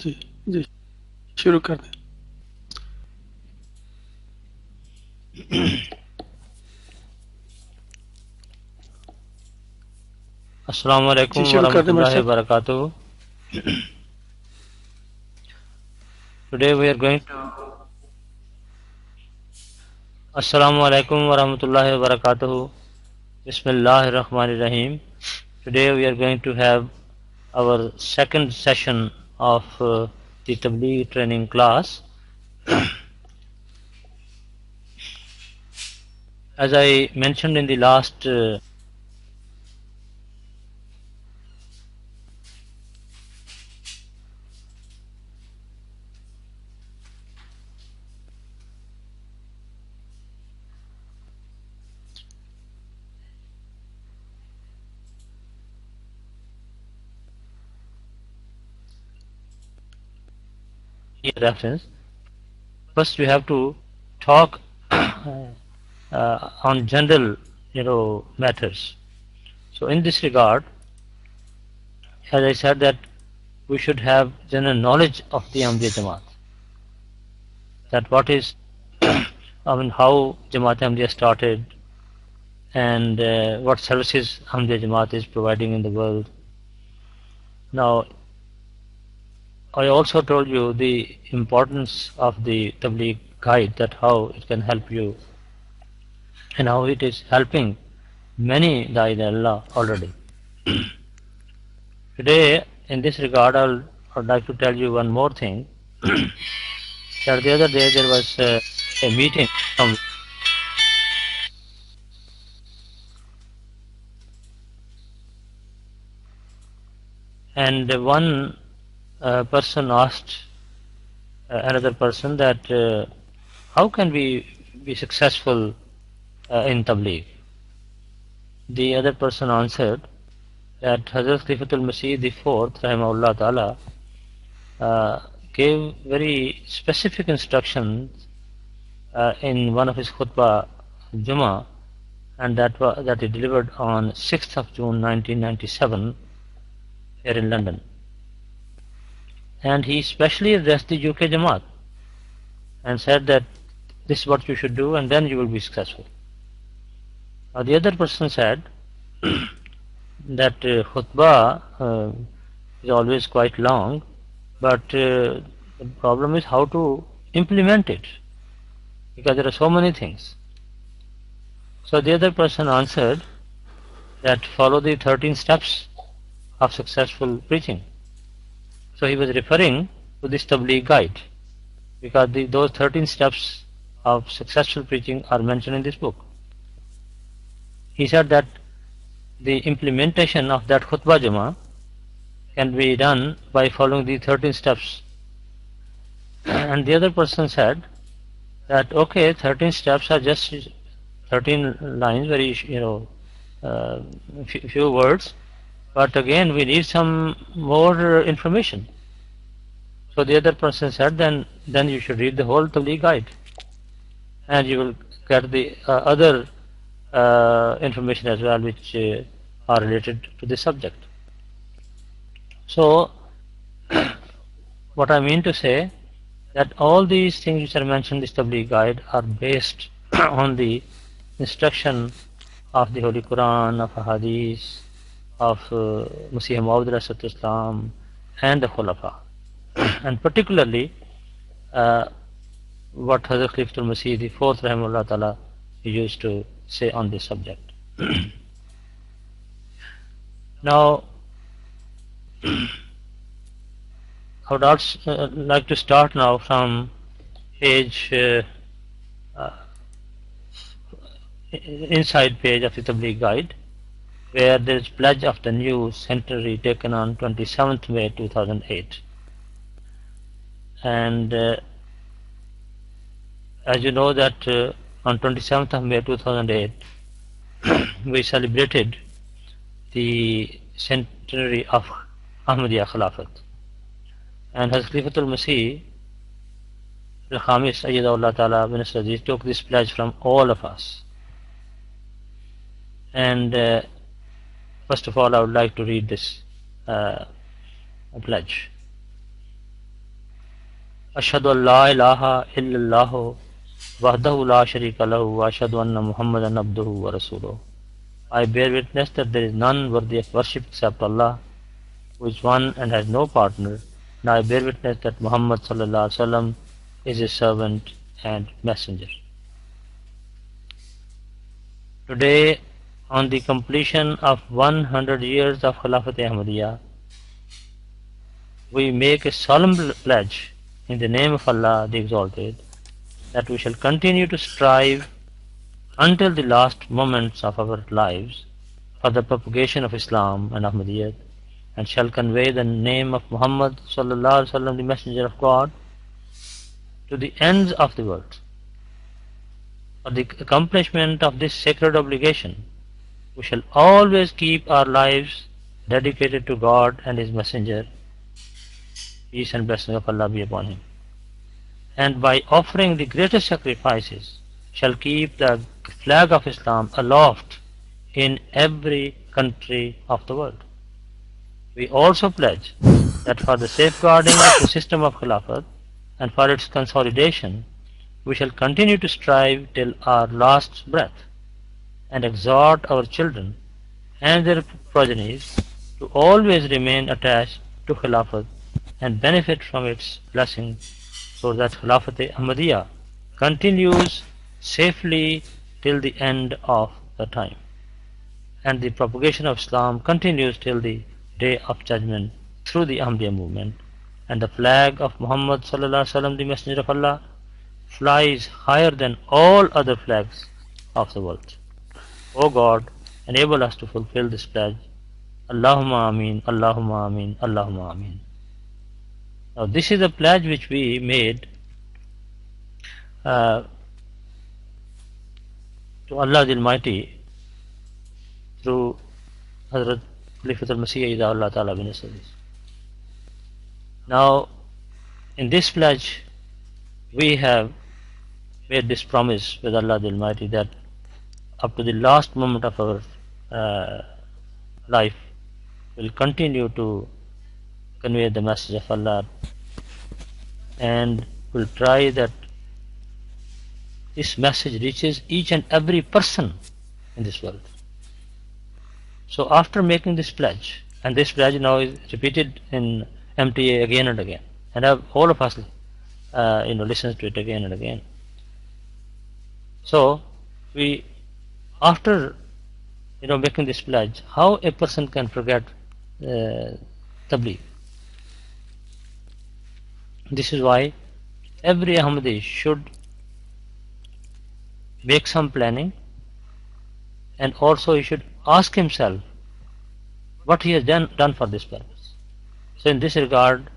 जी जी शुरू कर दें। Assalamu जी alaikum wa शुरू कर दें भाई rahmatullahi साहब। wa barakatuh. Today we are going to Assalamu alaikum wa rahmatullahi wa barakatuh. Bismillahir Rahmanir Rahim. Today we are going to have our second session of the Tabligh training class. As I mentioned in the last reference, first we have to talk on general, matters. So in this regard, as I said that we should have general knowledge of the Ahmadiyya Jamaat. That what is, how Jamaat Ahmadiyya started and what services Ahmadiyya Jamaat is providing in the world. Now, I also told you the importance of the Tabligh guide, that how it can help you and how it is helping many Da'i Allah already. Today, in this regard, I'd like to tell you one more thing. That the other day there was a meeting somewhere, and one person asked another person that how can we be successful in Tabligh? The other person answered that Hazrat Khalifatul Masih the fourth, Rahimahullah Ta'ala, gave very specific instructions in one of his khutbah Jummah, and that he delivered on 6th of June 1997 here in London. And he specially addressed the UK Jamaat and said that this is what you should do and then you will be successful. Now the other person said that khutbah is always quite long, but the problem is how to implement it, because there are so many things. So the other person answered that follow the 13 steps of successful preaching. So he was referring to this Tabligh guide, because those 13 steps of successful preaching are mentioned in this book. He said that the implementation of that khutbah Jummah can be done by following the 13 steps. And the other person said that okay, 13 steps are just 13 lines, very few words, but again we need some more information. So the other person said then you should read the whole Tabligh guide, and you will get the other information as well, which are related to the subject. So what I mean to say, that all these things which are mentioned in this Tabligh guide are based on the instruction of the Holy Quran, of Hadith, of Masih Maud Islam, and the Khulafa. And particularly what Hazrat Khalifatul Masih the fourth Rahimahullah Ta'ala used to say on this subject. Now, I would also like to start now from page inside page of the Tabligh guide, where there is pledge of the new centenary taken on 27th May 2008. And as you know that on 27th of May 2008 we celebrated the centenary of Ahmadiyya Khilafat, and Hazrat Khalifatul Masih Al-Khamis Ayyadahullah Ta'ala bin Aziz took this pledge from all of us. And first of all I would like to read this pledge. Ashhadu an la ilaha illallah wahdahu la sharika lahu wa ashhadu anna Muhammadan abduhu wa rasuluhu. I bear witness that there is none worthy of worship except Allah, who is one and has no partner, and I bear witness that Muhammad sallallahu alaihi wasallam is his servant and messenger. Today, on the completion of 100 years of Khilafat Ahmadiyya, we make a solemn pledge in the name of Allah the Exalted that we shall continue to strive until the last moments of our lives for the propagation of Islam and Ahmadiyyat, and shall convey the name of Muhammad sallallahu alaihi wasallam, the messenger of God, to the ends of the world. For the accomplishment of this sacred obligation, we shall always keep our lives dedicated to God and His messenger, peace and blessing of Allah be upon him, and by offering the greatest sacrifices shall keep the flag of Islam aloft in every country of the world. We also pledge that for the safeguarding of the system of Khilafat and for its consolidation, we shall continue to strive till our last breath, and exhort our children and their progenies to always remain attached to Khilafat and benefit from its blessings, so that Khilafat Ahmadiyya continues safely till the end of the time, and the propagation of Islam continues till the day of judgment through the Ahmadiyya movement, and the flag of Muhammad sallallahu alaihi wasallam, the messenger of Allah, flies higher than all other flags of the world. O God, enable us to fulfill this pledge. Allahumma ameen, Allahumma ameen, Allahumma ameen. Now this is a pledge which we made to Allah the Almighty through Hazrat Khalifatul Masih Ida Allah Ta'ala bin Assadis. Now in this pledge we have made this promise with Allah the Almighty that up to the last moment of our life we'll continue to convey the message of Allah, and will try that this message reaches each and every person in this world. So after making this pledge, and this pledge now is repeated in MTA again and again, and all of us listens to it again and again. So we, after making this pledge, how a person can forget Tabligh? This is why every Ahmadi should make some planning, and also he should ask himself what he has done for this purpose. So in this regard,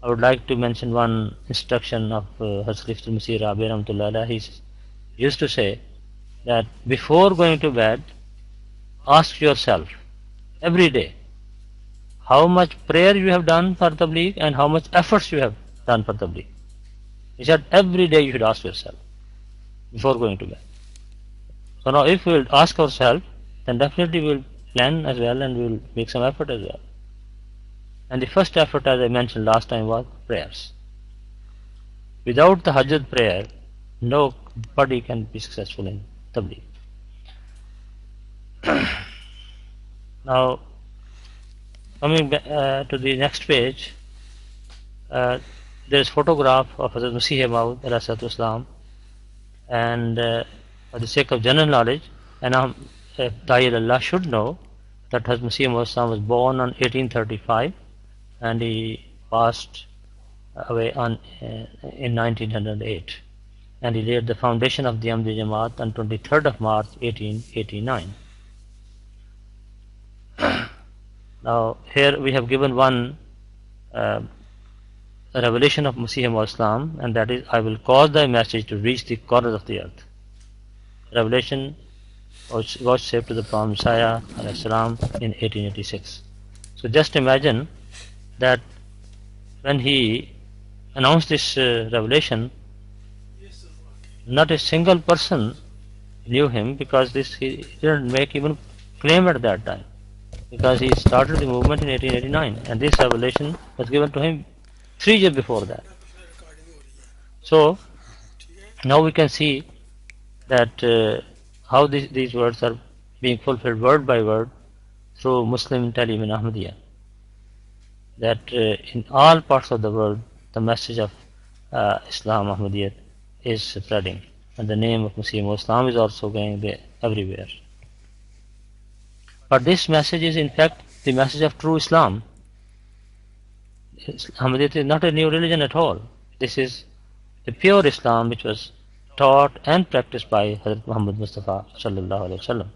I would like to mention one instruction of Hazrat Masih Rabi Rahmatullah. He used to say that before going to bed, ask yourself every day how much prayer you have done for Tabligh and how much efforts you have done for Tabligh. He said every day you should ask yourself before going to bed. So now if we will ask ourselves, then definitely we will plan as well, and we will make some effort as well. And the first effort, as I mentioned last time, was prayers. Without the Hajjat prayer, nobody can be successful in Tabligh. Now coming back to the next page, there is photograph of Hazrat Masih Maud Alaihi Islam, and for the sake of general knowledge, and Da'il Allah should know that Hazrat Masih Maud was born on 1835 and he passed away in 1908, and he laid the foundation of the Ahmadiyya Jamaat on 23rd of March 1889. Now here we have given one revelation of Masih Maud Islam, and that is, I will cause thy message to reach the corners of the earth. Revelation was saved to the Prophet Messiah in 1886. So just imagine that when he announced this revelation, not a single person knew him, because he didn't make even claim at that time, because he started the movement in 1889, and this revelation was given to him 3 years before that. So now we can see that how these words are being fulfilled word by word through Muslim Talim and Ahmadiyya. That in all parts of the world the message of Islam Ahmadiyya is spreading, and the name of Muslim Islam is also going there everywhere. But this message is in fact the message of true Islam. Ahmadiyya is not a new religion at all. This is the pure Islam which was taught and practiced by Hazrat Muhammad Mustafa sallallahu alaihi wasallam.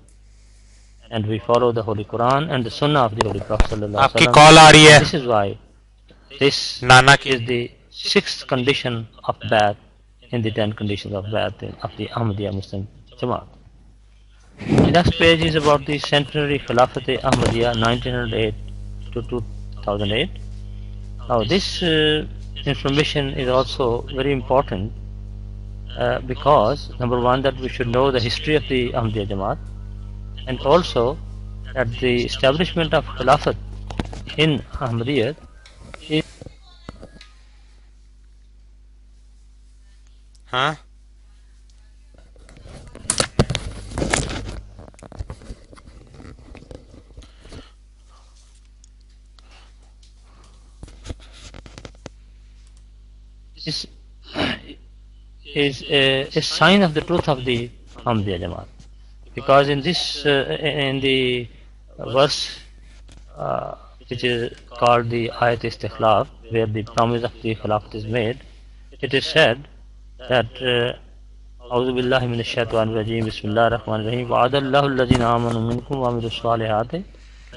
And we follow the Holy Quran and the Sunnah of the Holy Prophet sallallahu alaihi आपकी wasallam. Call आ रही है This is why this नाना की is the sixth condition of Bai'at in the 10 conditions of Bai'at of the Ahmadiyya Muslim Jamaat. The next page is about the centenary Khilafat Ahmadiyya 1908 to 2008. Now this information is also very important because number one, that we should know the history of the Ahmadiyya Jamaat, and also that the establishment of Khilafat in Ahmadiyya is हाँ is a sign of the truth of the Ahmadiyya Jamaat, because in this in the verse which is called the Ayat Istikhlaf, where the promise of the Khilafat is made, it is said that أعوذ بالله من الشيطان الرجيم بسم الله الرحمن الرحيم وعد الله الذين آمنوا منكم وعملوا الصالحات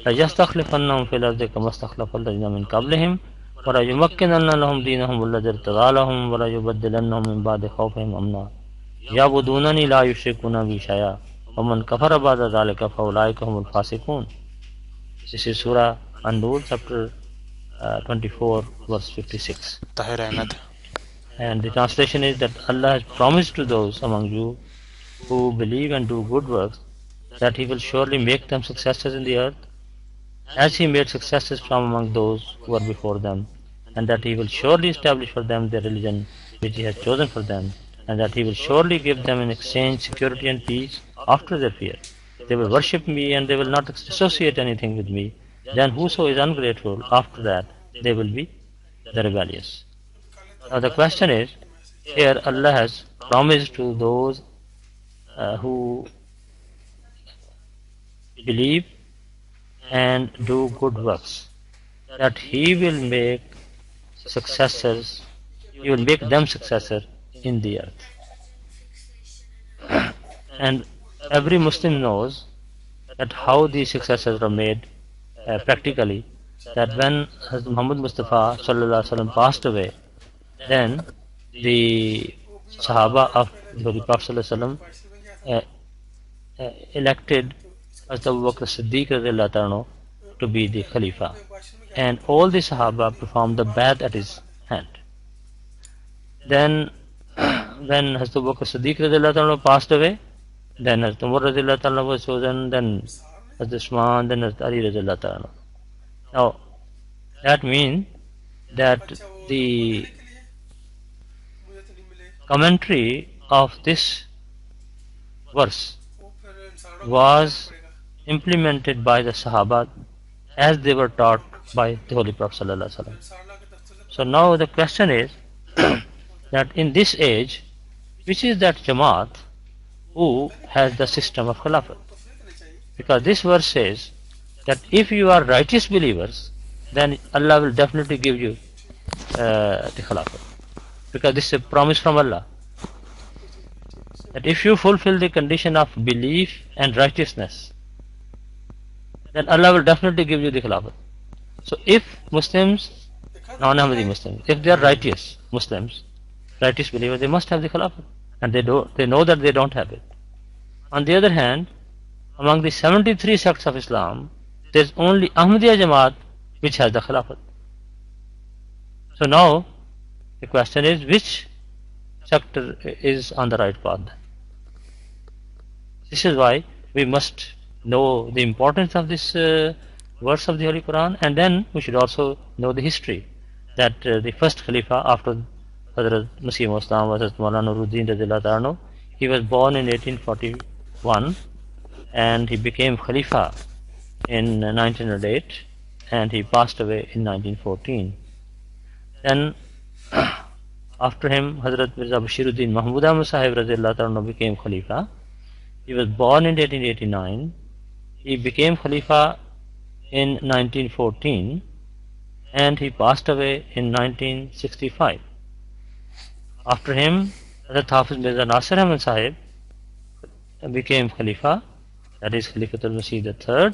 ليستخلفنهم في الأرض كما استخلف الذين من قبلهم وليمكنن لهم دينهم الذي ارتضى لهم وليبدلنهم من بعد خوفهم أمنا يعبدونني لا يشركون بي شيئا ومن كفر بعد ذلك فأولئك هم الفاسقون. This is Surah An-Nur, chapter 24, verse 56. Tahir Ahmad And the translation is that Allah has promised to those among you who believe and do good works that He will surely make them successors in the earth, as He made successors from among those who were before them, and that He will surely establish for them their religion which He has chosen for them, and that He will surely give them in exchange security and peace after their fear. They will worship me and they will not associate anything with me. Then whoso is ungrateful after that, they will be the rebellious. Now the question is, here Allah has promised to those who believe and do good works that He will make successors, He will make them successor in the earth. And every Muslim knows that how these successors are made practically, that when Hazrat Muhammad Mustafa sallallahu alaihi wasallam passed away, then the Sahaba of the Holy Prophet sallallahu alaihi wasallam elected Hazrat Abu Bakr Siddiq radhiyallahu anhu to be the Khalifa, and all the Sahaba performed the Bai'at at his hand. Then when Hazrat Abu Bakr Siddiq radhiyallahu anhu passed away, then Hazrat Umar radhiyallahu anhu was chosen, then Hazrat Usman, then Hazrat Ali radhiyallahu anhu. Now that means that the commentary of this verse was implemented by the Sahaba as they were taught by the Holy Prophet sallallahu alaihi wasallam. So now the question is that in this age, which is that Jamaat who has the system of Khilafat? Because this verse says that if you are righteous believers, then Allah will definitely give you the Khilafat. Because this is a promise from Allah, that if you fulfill the condition of belief and righteousness, then Allah will definitely give you the Khilafat. So if Muslims, non-Ahmadi Muslims, if they are righteous Muslims, righteous believers, they must have the Khilafat, and they know that they don't have it. On the other hand, among the 73 sects of Islam, there is only Ahmadiyya Jamaat which has the Khilafat. So now the question is, which sector is on the right path? This is why we must know the importance of this verse of the Holy Quran, and then we should also know the history, that the first Khalifa after Hazrat Masih Muslim was Maulana Nuruddin Radhiyallahu anhu. He was born in 1841 and he became Khalifa in 1908 and he passed away in 1914. Then after him Hazrat Mirza Bashiruddin Mahmud Ahmad Sahib Radhiyallahu anhu became Khalifa. He was born in 1889. He became Khalifa in 1914 and he passed away in 1965. After him, Hazrat Hafiz Mirza Nasir Ahmad Sahib became Khalifa, that is Khalifatul Masih III.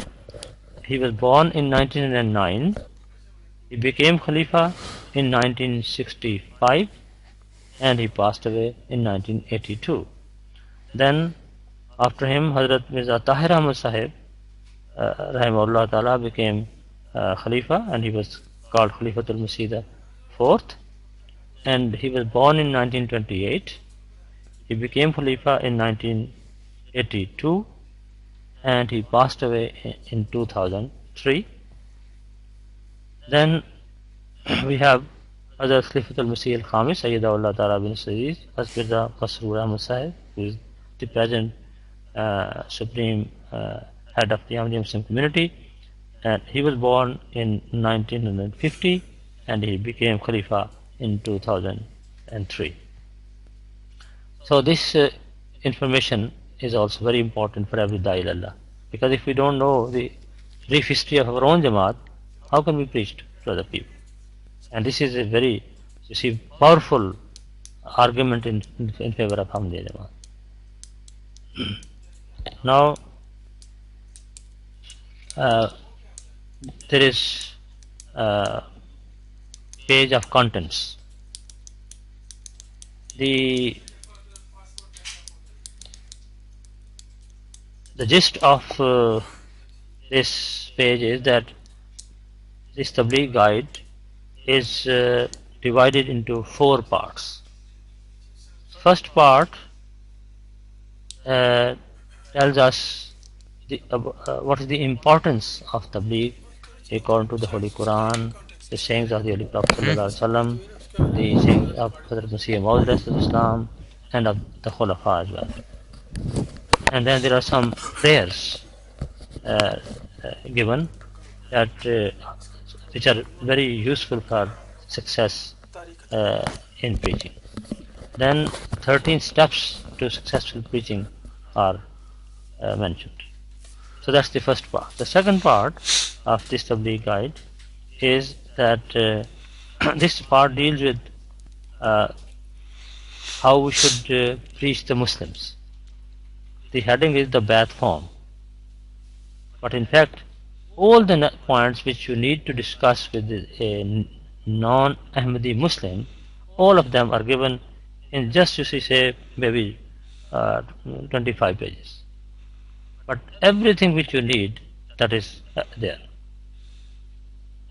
He was born in 1909. He became Khalifa in 1965 and he passed away in 1982. Then after him, Hazrat Mirza Tahir Ahmad Sahib Rahimahullah Ta'ala became Khalifa and he was called Khalifatul Masih IV and he was born in 1928. He became Khalifa in 1982 and he passed away in 2003. Then we have other Khalifatul Masih al-Khamis Sayyidullah Ta'ala bin Sayyid Mirza Masroor Ahmad Sahib, who is the present Supreme head of the Ahmadiyya Muslim community, and he was born in 1950 and he became Khalifa in 2003. So this information is also very important for every Da'i Allah, because if we don't know the brief history of our own Jamaat, how can we preach to other people? And this is a very, you see, powerful argument in favor of Ahmadiyya Jamaat. Now there is a page of contents. The gist of this page is that this Tabligh guide is divided into 4 parts. First part tells us what is the importance of Tabligh according to the Holy Quran, the sayings of the Holy Prophet ﷺ, the sayings of Hazrat Masih Maud Islam, and of the Khulafa as well. And then there are some prayers given that which are very useful for success in preaching. Then 13 steps to successful preaching are mentioned. So that's the first part. The second part of this Tabligh guide is that this part deals with how we should preach the Muslims. The heading is the Ba'ath form. But in fact, all the points which you need to discuss with a non-Ahmadi Muslim, all of them are given in just, you see, say maybe 25 pages. But everything which you need, that is there.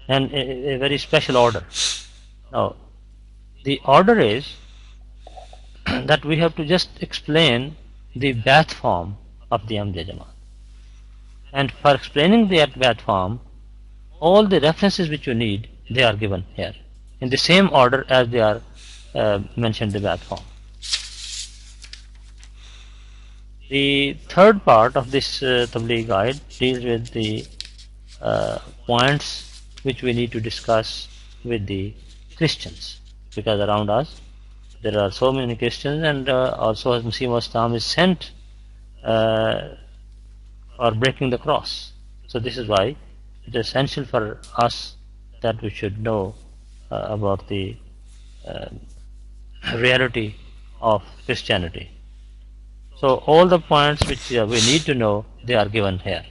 And a very special order. Now, the order is that we have to just explain the Ba'ath form of the Ahmadiyya Jamaat. And for explaining the Ba'ath form, all the references which you need, they are given here, in the same order as they are mentioned in the Ba'ath form. The third part of this Tabligh guide deals with the points which we need to discuss with the Christians, because around us there are so many Christians, and also as Masih Islam is sent for breaking the cross. So this is why it is essential for us that we should know about the reality of Christianity. So all the points which we need to know, they are given here.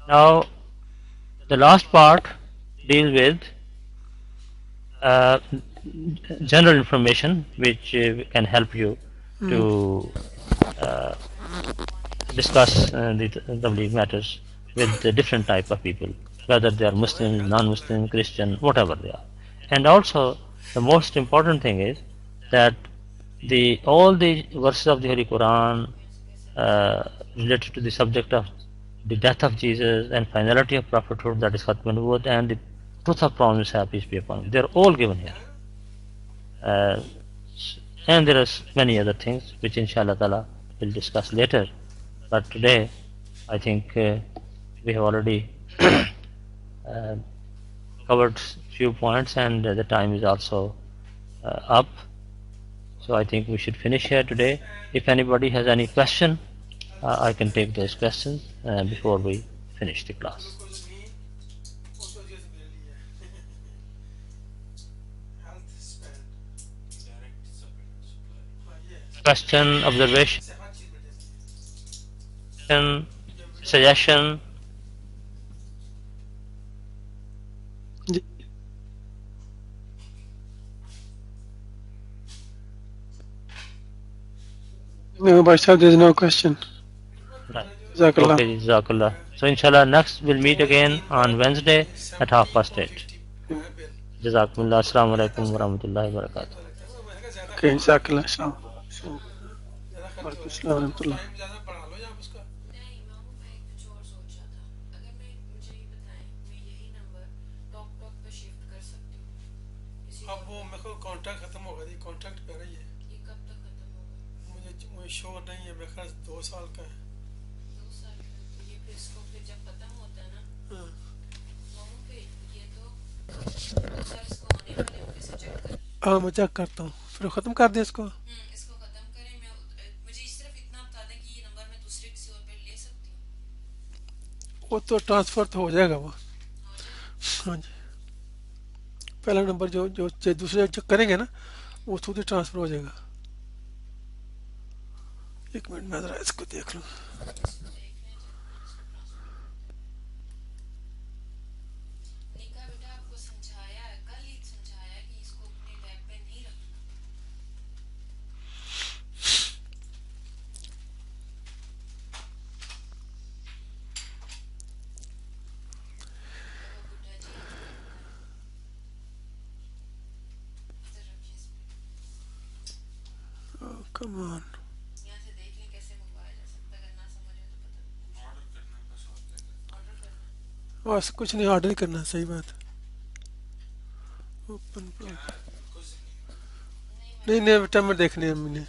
Now the last part deals with general information which can help you to discuss the Tabligh matters with the different type of people, whether they are Muslim, non-Muslim, Christian, whatever they are. And also the most important thing is that all the verses of the Holy Quran related to the subject of the death of Jesus and finality of prophethood, that is Khatm Nubuwwat, and the truth of promise, peace be upon him. They're all given here. Uh, and there are many other things which inshallah ta'ala we'll discuss later. But today, I think we have already uh, covered few points, and the time is also up. So I think we should finish here today. If anybody has any question, I can take those questions before we finish the class. Question, observation, suggestion. Ji no, भाई साहब, there is no question. Right. Jazakallah. Okay, Jazakallah. So inshallah next we'll meet again on Wednesday at 8:30. Jazakumullah. Assalamu alaikum wa rahmatullahi wa barakatuh. Okay, Jazakallah. वालेकुम अस्सलाम रहमतुल्लाह. अब वो मेरे को contract खत्म होगा जी, कॉन्ट्रैक्ट पे रही है। ये कब तक खत्म होगा? मुझे श्योर नहीं है, मेरे ख्याल 2 साल का है। 2 साल का तो ये फिर इसको फिर जब खत्म होता है ना, हाँ मामू पे ये तो सर इसको आने वाले होंगे से चेक कर। हाँ मैं चेक करता हूँ, फिर खत्म कर दे इसको। इसको खत्म करें। मैं मुझे सिर्फ इतना बता दें कि ये नंबर मैं दूसरे किसी और पे ले सकती हूँ। वो तो ट्रांसफर तो हो जाएगा वो। हाँ जी, पहला नंबर जो जो दूसरे जो करेंगे ना वो खुद ही ट्रांसफर हो जाएगा। एक मिनट में जरा इसको देख लूँ। Come on. बस कुछ नहीं, ऑर्डर ही करना, सही बात। ओपन नहीं नहीं टाइमर देखने है मैंने।